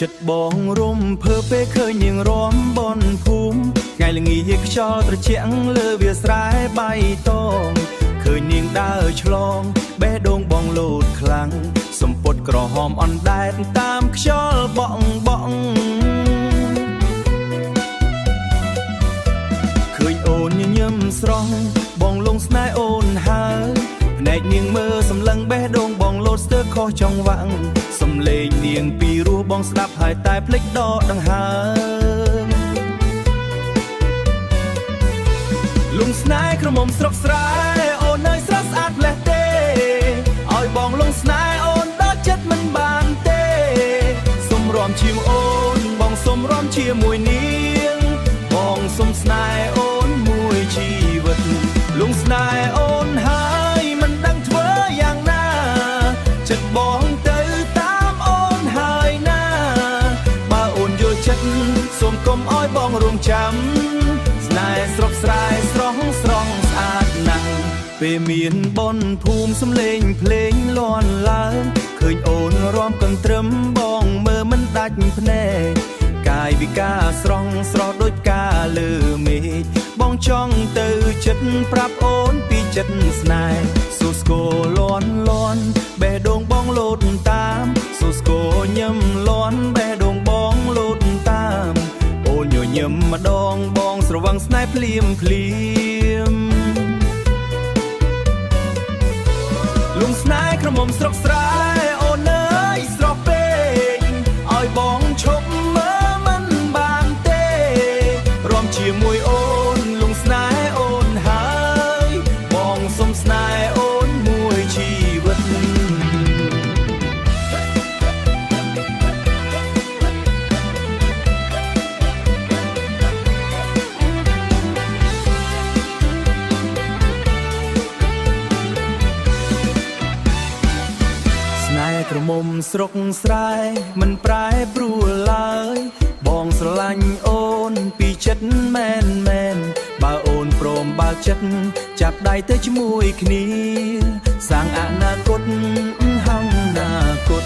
ចិត្តបងរំភើពេលឃើញនាងរំបនភូមិថ្ងៃល្ងាខ្យល់ត្រជាក់លើវាស្រែបៃតងឃើញនាងដើរឆ្លងបេះដូងបងលោតខ្លាំងសំពត់ក្រហមអណ្ដែតតាមខ្យល់បក់បក់ឃើញអូនញញឹមស្រស់បងលងស្នេហ៍អូនហើយភ្នែកនាងមើលសម្លឹងបេះដូងបងលោតស្ទើរខុសចង្វាក់សំលេងនាងពីរោះបងស្ដាប់ហើយតែភ្លេចដកដង្ហើមលំស្នេហ៍ក្រមុំស្រុកស្រែអូននៅស្រស់ស្អាតផ្លេះទេឲ្យបងលងស្នេហ៍អូនដល់ចិត្តមិនបានទេសុំរំជាអូនបងសុំរំជាមួយនាងបងសុំស្នេហ៍អូនមួយជីវិតលងស្នេហ៍អូនហើយមិនដឹងធ្វើយ៉ាងណាចិត្តបងទៅតាមអូនហើយណាបើអូនយល់ចិត្តសូមកុំឲ្យបងរងចាំស្នេហ៍ស្រុកស្រែស្រស់ស្រង់ស្អាតណាស់ពេលមានបនភូមិសំលេងភ្លេងលាន់ឡើងឃើញអូនរាំកន្ទ្រឹមបងមើលមិនដាច់ភ្នែកកាយវិការស្រស់ស្រស់ដូចការលើមេឃបងចង់ទៅចិត្តប្រាប់អូនពីចិត្តស្នេហ៍សូស្គរលាន់លាន់បេះដូងបងលោតតាមសូស្គរញឹមលាន់បេះដូងបងលោតតាមអូនញញឹមម្ដងបងស្រវឹងស្នេហ៍ភ្លាមភ្លាមលំស្នេហ៍ក្រមុំស្រុកស្រែអូនអើយស្រស់ពេកឲ្យបងឈប់មើលមិនបានទេរំជាមួយអូនលំស្នេហ៍អូនហើយបងសុំស្នេហ៍អូនមួយជីវិតក្រមុំស្រុកស្រែមិនប្រែប្រួលឡើយបងស្រឡាញ់អូនពីចិត្តមែនមែនបើអូនព្រមបើចិត្តចាប់ដៃទៅជាមួយគ្នាសាងអនាគតហំអនាគត